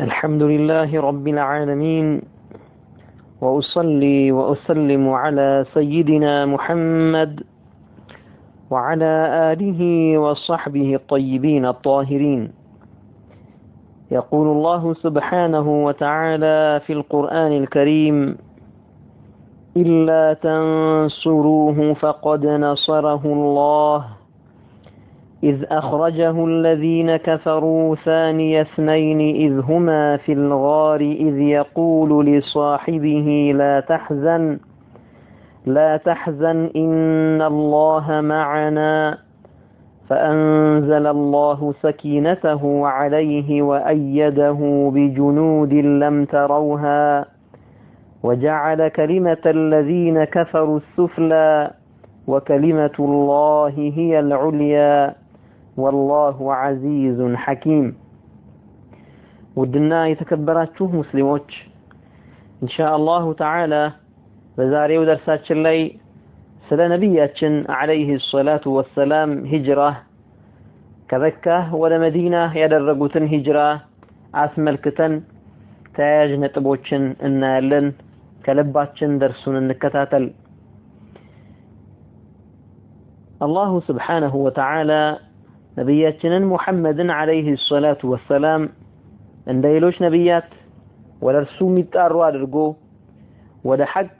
الحمد لله رب العالمين وأصلي وأسلم على سيدنا محمد وعلى آله وصحبه الطيبين الطاهرين. يقول الله سبحانه وتعالى في القرآن الكريم: إلا تنصروه فقد نصره الله إذ أخرجه الذين كفروا ثاني اثنين إذ هما في الغار إذ يقول لصاحبه لا تحزن إن الله معنا فأنزل الله سكينته عليه وأيده بجنود لم تروها وجعل كلمة الذين كفروا السفلى وكلمة الله هي العليا والله عزيز حكيم. ودنا يتكبراتችሁ ሙስሊሞች ኢንሻአላሁ ተዓላ በዛሬው ደርሳችን ላይ ስለ ነብያችን አለይሂ ሰላቱ ወሰላም ሂጅራ ከመካ ወደ መዲና ያደረጉትን ሂጅራ አስመልክተን ተያያዥ ነጥቦችን እናያለን። ከልባችን ደርሱን እንከታተል። الله سبحانه وتعالى ነብያችንን ሙሐመድን አለይሂ ሰላቱ ወሰላም እንደ ሌሎች ነብያት ወደ እርሱ የሚጣሩ አድርጎ ወደ ሐቅ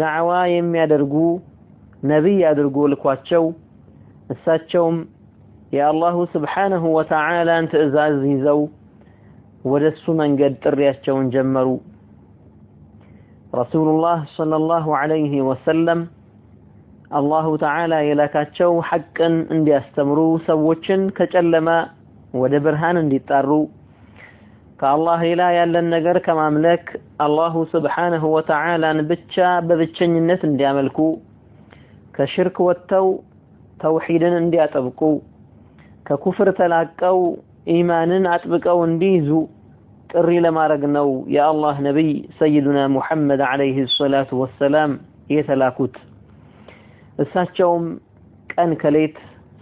ዳዕዋ የሚያደርጉ ነብይ አድርጎ ልኳቸው እሳቸውም የአላሁ ስብሓነሁ ወተዓላን ትእዛዝ ይዘው ወደሱ መንገድ ጥሪያቸውን ጀመሩ። ረሱሉላህ ሰለላሁ ዐለይሂ ወሰለም አላሁ ተዓላ የላካቸው ሐቅን እንዲያስተምሩ ሰዎችን ከጨለማ ወደ ብርሃን እንዲጣሩ ከአላህ ሌላ ያለን ነገር ከማምለክ አላሁ ስብሓነሁ ወተዓላን ብቻ በብቸኝነት እንዲያመልኩ ከሽርክ ወጥተው ተውሂድን እንዲያጠብቁ ከኩፍር ተላቀው ኢማንን አጥብቀው እንዲይዙ ጥሪ ለማድረግ ነው የአላህ ነብይ ሰይዱና ሙሐመድ አለይሂ ሰላቱ ወሰላም የተላኩት። እሳቸውም ቀን ከሌት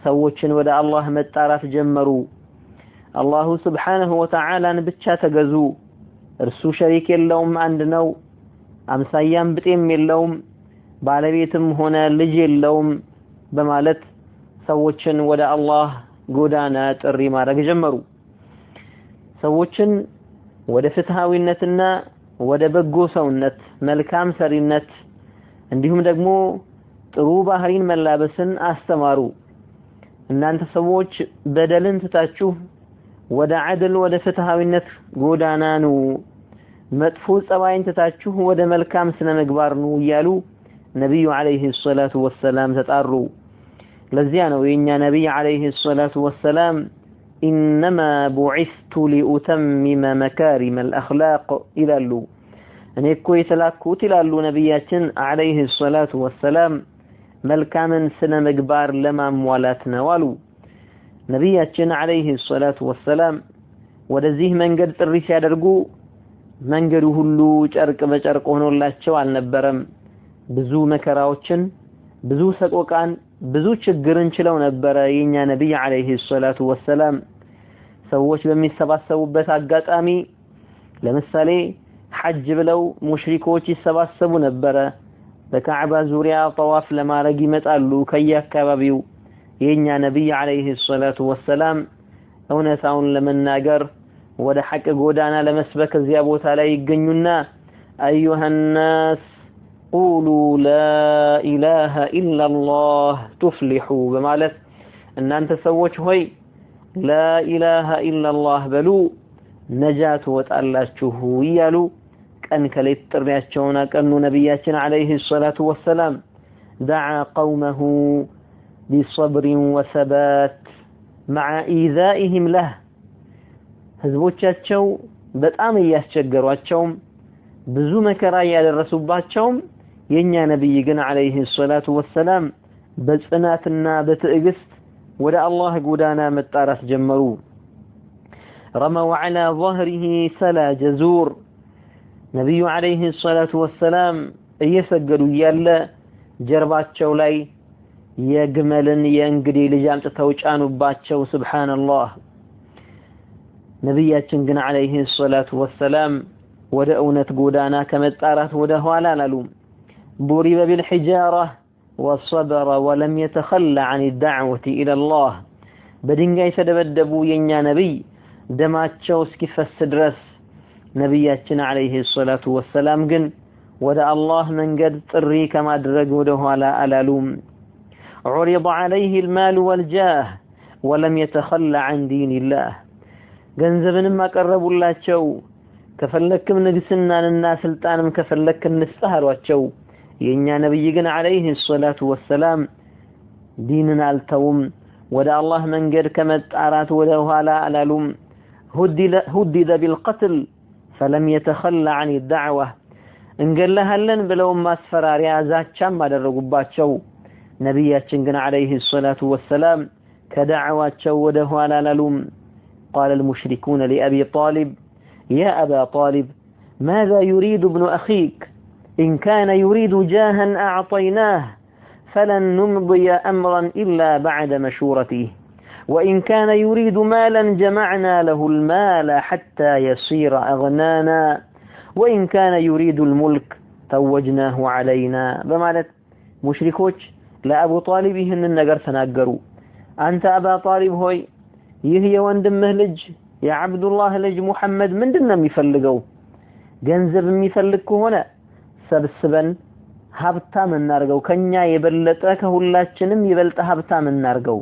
ሰዎችን ወደ አላህ መጣራት ጀመሩ። አላሁ ስብሓነሁ ወተዓላን ብቻ ተገዙ፣ እርሱ ሸሪክ የለውም፣ አንድ ነው፣ አምሳያም ብጤም የለውም፣ ባለቤትም ሆነ ልጅ የለውም በማለት ሰዎችን ወደ አላህ ጎዳና ጥሪ ማድረግ ጀመሩ። ሰዎችን ወደ ፍትሃዊነትና ወደ በጎ ሰውነት፣ መልካም ሰሪነት እንዲሁም ደግሞ ጥሩ ባህሪን መላበስን አስተማሩ። እናንተ ሰዎች በደልን ትታችሁ ወደ ዐድል ወደ ፍትሃዊነት ጎዳና ኑ፣ መጥፎ ጸባይን ትታችሁ ወደ መልካም ስነ ምግባር ኑ እያሉ ነብዩ አለይሂ ሰላቱ ወሰላም ተጣሩ። ለዚያ ነው የኛ ነብይ አለይሂ ሰላቱ ወሰላም ኢነማ ቡዒስቱ ሊኡተሚመ መካሪመ አልአኽላቅ ይላሉ። እኔ እኮ የተላኩት ይላሉ ነብያችን አለይሂ ሰላቱ ወሰላም መልካምን ስነ ምግባር ለማሟላት ነው አሉ። ነብያችን አለይሂ ሰላቱ ወሰላም ወደዚህ መንገድ ጥሪ ሲያደርጉ መንገዱ ሁሉ ጨርቅ በጨርቅ ሆኖላቸው አልነበረም። ብዙ መከራዎችን፣ ብዙ ሰቆቃን፣ ብዙ ችግርን ችለው ነበረ የኛ ነብይ አለይሂ ሰላቱ ወሰላም። ሰዎች በሚሰባሰቡበት አጋጣሚ ለምሳሌ ሐጅ ብለው ሙሽሪኮች ይሰባሰቡ ነበረ። በካዕባ ዙሪያ ጠዋፍ ለማድረግ ይመጣሉ ከየአካባቢው። የኛ ነብይ አለይሂ ሰላቱ ወሰላም እውነታውን ለመናገር ወደ ሐቅ ጎዳና ለመስበክ እዚያ ቦታ ላይ ይገኙና አዩሃ الناس قولوا لا اله الا الله تفلحوا በማለት እናንተ ሰዎች ሆይ لا اله الا الله በሉ ነጃት ወጣላችሁ ይያሉ ቀን ከሌት ጥሪያቸውን አቀኑ። ነብያችን አለይሂ ሰላቱ ወሰላም دعا قومه بصبر وثبات مع إيذائهم له ህዝቦቻቸው በጣም ያስቸገሯቸው ብዙ መከራ ያደረሱባቸው የኛ ነብይ ግን አለይሂ ሰላቱ ወሰላም በጽናትና በትዕግስት ወደ አላህ ጎዳና መጣራት ጀመሩ። رموا على ظهره سلا جزور ነብዩ አለይሂ ሰላቱ ወሰላም እየሰገዱ ያለ ጀርባቸው ላይ የግመልን የእንግዲህ ልጅ አምጥተው ጫኑባቸው። ሱብሃንአላህ ነብያችን ግን አለይሂ ሰላቱ ወሰላም ወደ እውነት ጎዳና ከመጣራት ወደ ኋላ አላሉም ضرب بالحجارة وصبر ولم يتخلى عن الدعوة إلى الله በድንጋይ ተደበደቡ የኛ ነብይ ደማቸው እስኪፈስ ድረስ ነብያችን አለይሂ ሰላቱ ወሰላም ግን ወደ አላህ መንገድ ጥሪ ከማድረግ ወደ ኋላ አላሉም عرض عليه المال والجاه ولم يتخلى عن دين الله ገንዘብንም አቀረቡላቸው ከፈለክም ንግስናንና ስልጣንም ከፈለክ እንስጣሏቸው የኛ ነብይ ግን አለይሂ ሰላቱ ወሰላም ዲንን አልተውም ወደ አላህ መንገድ ከመጣራት ወደ ኋላ አላሉም هدد بالقتل فلم يتخلى عن الدعوة እንገለሃለን ብለው ማስፈራሪያ ዛቻም አደረጉባቸው ነብያችን ግን አለይሂ ሰላቱ ወሰላም ከዳዕዋቸው ወደ ኋላ አላሉም قال المشركون لأبي طالب يا أبا طالب ماذا يريد ابن أخيك إن كان يريد جاها أعطيناه فلن نمضي أمرا إلا بعد مشورته وإن كان يريد مالا جمعنا له المال حتى يصير أغنانا وإن كان يريد الملك توجناه علينا بمعنى مشركوش لا أبو طالب هن النجر تناقروا أنت أبا طالب هوي يهي وندمه لج يا عبد الله لج محمد من دنا ميفلقوا ገንዘብ የሚፈልግ ከሆነ ሰብስበን ሀብታም እናርገው ከኛ የበለጠ ከሁላችንም ይበልጥ ሀብታም እናርገው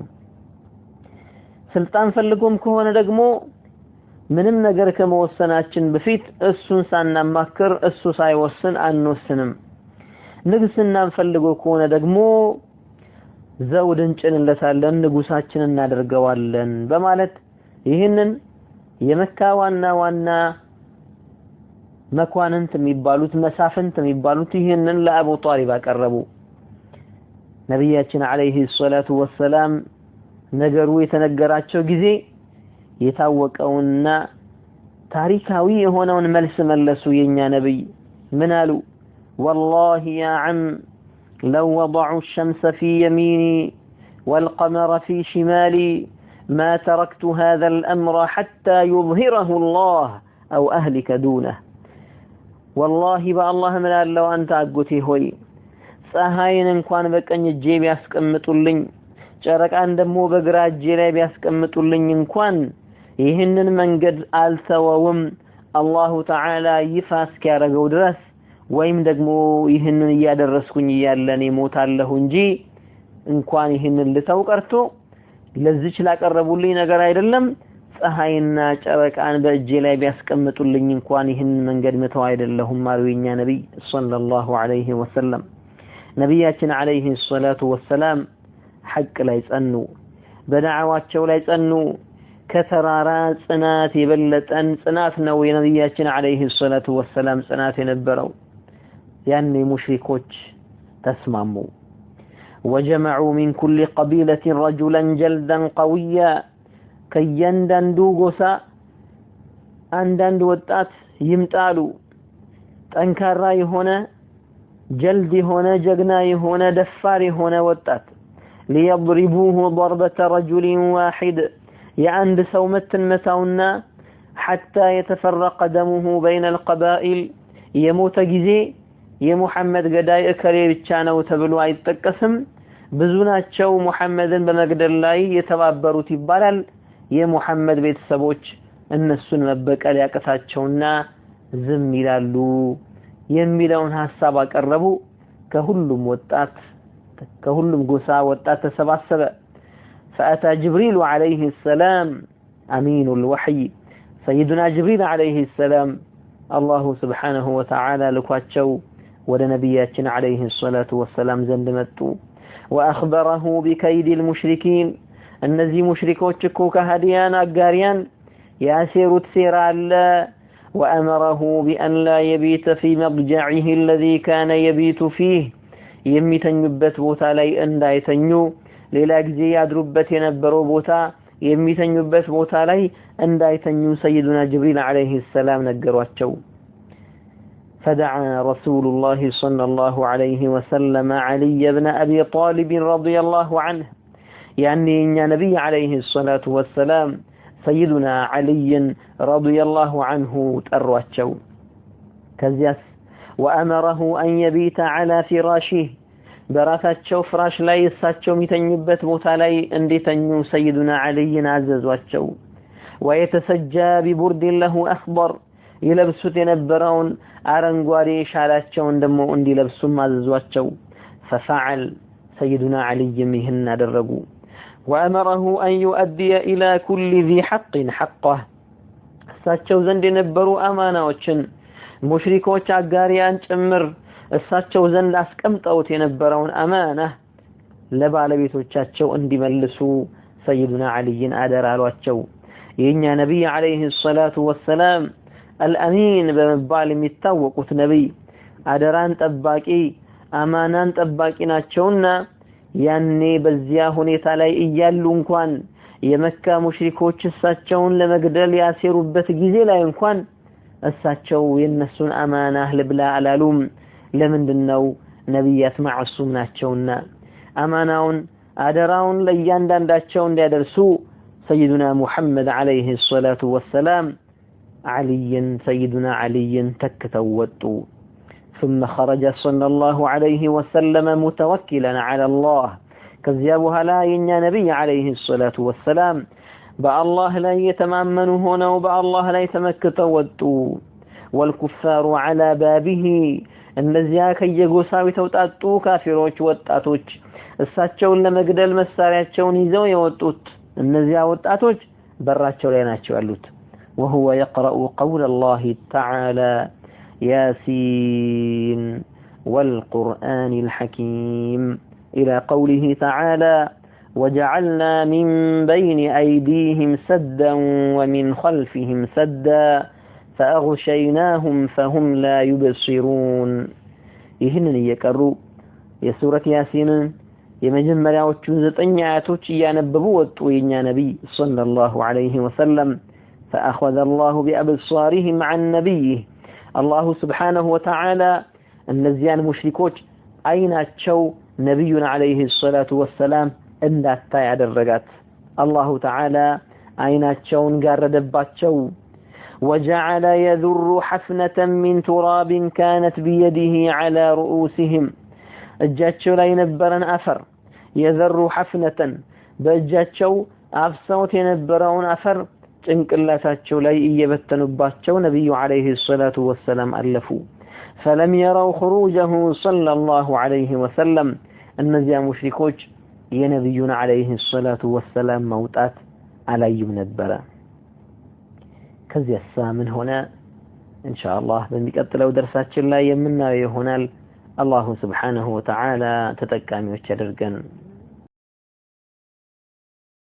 ስልጣን ፈልጎም ከሆነ ደግሞ ምንም ነገር ከመወሰናችን በፊት እሱን ሳናማክር እሱ ሳይወስን አንወስንም ንግስናን ፈልጎ ከሆነ ደግሞ ዘውድ እንጭንለታለን ንጉሳችንን እናደርገዋለን በማለት ይህንን የመካ ዋና መኳንንት የሚባሉት መሳፍንት የሚባሉት ይህንን ለአቡ ጣሊብ አቀረቡ ነብያችን አለይሂ ሰላቱ ወሰላም ነገሩ የተነገራቸው ጊዜ የታወቀውና ታሪካዊ የሆነውን መልስ መለሱ የኛ ነብይ ምን አሉ والله يا عم لو وضعوا الشمس في يميني والقمر في شمالي ما تركت هذا الأمر حتى يظهره الله أو أهلك دونه والله بالله من الله أنت أقوتي هوي ፀሐይን እንኳን በቀኝ እጄ ቢያስቀምጡልኝ ጨረቃን ደግሞ በግራ እጄ ላይ ቢያስቀምጡልኝ እንኳን ይህንን መንገድ አልተወውም አላሁ ተዓላ ይፋ እስኪያደርገው ድረስ ወይም ደግሞ ይህንን እያደረስኩኝ እያለን ይሞታለሁ እንጂ እንኳን ይህንን ልተው ቀርቶ ለዚች ላቀረቡልኝ ነገር አይደለም ፀሐይና ጨረቃን በእጄ ላይ ቢያስቀምጡልኝ እንኳን ይህንን መንገድ መተው አይደለሁም አሉ የኛ ነብይ ሰለላሁ ዐለይሂ ወሰለም ነብያችን አለይሂ ሰላቱ ወሰላም ሐቅ ላይ ጸኑ በዳዕዋቸው ላይ ጸኑ ከተራራ ጽናት የበለጠን ጽናት ነው የነብያችን አለይሂ ሰላቱ ወሰላም ጽናት የነበረው ያኔ ሙሽሪኮች ተስማሙ وجمعوا من كل قبيلة رجلا جلدا قويا ከያንዳንዱ ጎሳ አንዳንድ ወጣት ይምጣሉ ጠንካራ የሆነ ጀልድ የሆነ ጀግና የሆነ ደፋር የሆነ ወጣት ليضربوه ضربة رجل واحد የአንድ ሰው መተውና حتى يتفرق دمه بين القبائل የሞተ ጊዜ የሙሐመድ ገዳይ እከሌ ብቻ ነው ተብሎ አይጠቀስም ብዙ ናቸው ሙሐመድን በመግደል ላይ የተባበሩት ይባላል የሙሐመድ ቤተሰቦች እነሱን መበቀል ያቀታቸውና ዝም ይላሉ የሚለውን ሐሳብ አቀረቡ ከሁሉም ጎሳ ወጣት ተሰባሰበ فأتى جبريل عليه السلام أمين الوحي سيدنا جبريل عليه السلام الله سبحانه وتعالى لكواتشو ولنبياتنا عليه الصلاة والسلام زندمتو وأخبره بكيد المشركين النزي مشركوتشكو كهديان أقاريان ياسير تسير الله وأمره بأن لا يبيت في مضجعه الذي كان يبيت فيه يميتن يبت بوتا لي أندا يتنيو ليلا جزي يدربت ينبرو بوتا يميتن يبت بوتا لي أندا يتنيو سيدنا جبريل عليه السلام نقرواتشو فدعا رسول الله صلى الله عليه وسلم علي بن أبي طالب رضي الله عنه يعني إن نبي عليه الصلاة والسلام سيدنا علي رضي الله عنه ترواتشو كزياس وأمره أن يبيت على فراشه براتشو فراش لا يساتشو ميتنيبت بوتا لاي اندي تنيو سيدنا علي عززواتشو ويتسجى ببرد له أخضر يلبسوا تنبرون أرنقواري شالاتشو اندمو اندي لبسوا عززواتشو ففعل سيدنا علي مهن درقو وأمره أن يؤدي إلى كل ذي حق حقه ساتشو زند نبروا أمانة وچن مشركوچ አጋሪያን ጭምር እሳቸው ዘንድ አስቀምጠውት የነበረውን አማና ለባለቤቶቻቸው እንዲመልሱ ሰይዱና አልይን አደራሏቸው የኛ ነብይ አለይሂ ሰላቱ ወሰለም አልአሚን በመባል የሚታወቁት ነብይ አደራን ጠባቂ አማናን ጠባቂ ናቸውና ያኔ በዚያ ሁኔታ ላይ እያሉ እንኳን የመካ ሙሽሪኮች እሳቸውን ለመግደል ያሴሩበት ጊዜ ላይ እንኳን እሳቸው የነሱን አማና ለብላ አላሉም ለምንድነው ነብያት ማዕሱም ናቸውና አማናውን አደራውን ለያንዳንዳቸው እንዲያደርሱ ሰይዱና ሙሐመድ አለይሂ ሰላቱ ወሰለም عليا سيدنا علي تكتوتوا ثم خرج صلى الله عليه وسلم متوكلا على الله كذبها لا ينيا نبي عليه الصلاة والسلام بالله لا يتمامنوا هنا وبالله لا يتمكتوتوا والكفار على بابه النزيا كيغوساوي توطاطو كافروች ወጣቶች እሳቸውን ለመግደል መሳሪያቸውን ይዘው የወጡት እነዚያ ወጣቶች በራቸው ላይ ናቸው ያሉት وهو يقرأ قول الله تعالى ياسين والقرآن الحكيم إلى قوله تعالى وجعلنا من بين أيديهم سدا ومن خلفهم سدا فأغشيناهم فهم لا يبصرون ይህንን እየቀሩ የሱረት ያሲንን የመጀመሪያዎቹን 9 አያቶች ያነበቡ ወጡ የኛ ነብይ ሰለላሁ ዐለይሂ ወሰለም فأخذ الله بأبصارهم عن نبيه الله سبحانه وتعالى النزيان مشركوች አይናቸው ነብዩን عليه الصلاة والسلام እንዳታይ ያደረጋት الله تعالى አይናቸውን ጋረደባቸው وجعل يذر حفنة من تراب كانت بيده على رؤوسهم እጃቸው ላይ ነበረን አፈር يذر حفنة በእጃቸው አፍሰውት የነበረውን አፈር ጭንቅላታቸው ላይ እየበተኑባቸው ነብዩ አለይሂ ሰላቱ ወሰለም አለፉ فلم يروا خروجه صلى الله عليه وسلم እነዚያ ሙሽሪኮች የነብዩን አለይሂ ሰላቱ ወሰለም መውጣት አላዩም ነበር ከዚያስ ምን ሆነ ኢንሻአላህ በሚቀጥለው ደርሳችን ላይ የምናየው ይሆናል አላሁ Subhanahu Wa Ta'ala ተጠቃሚዎች ያደርገን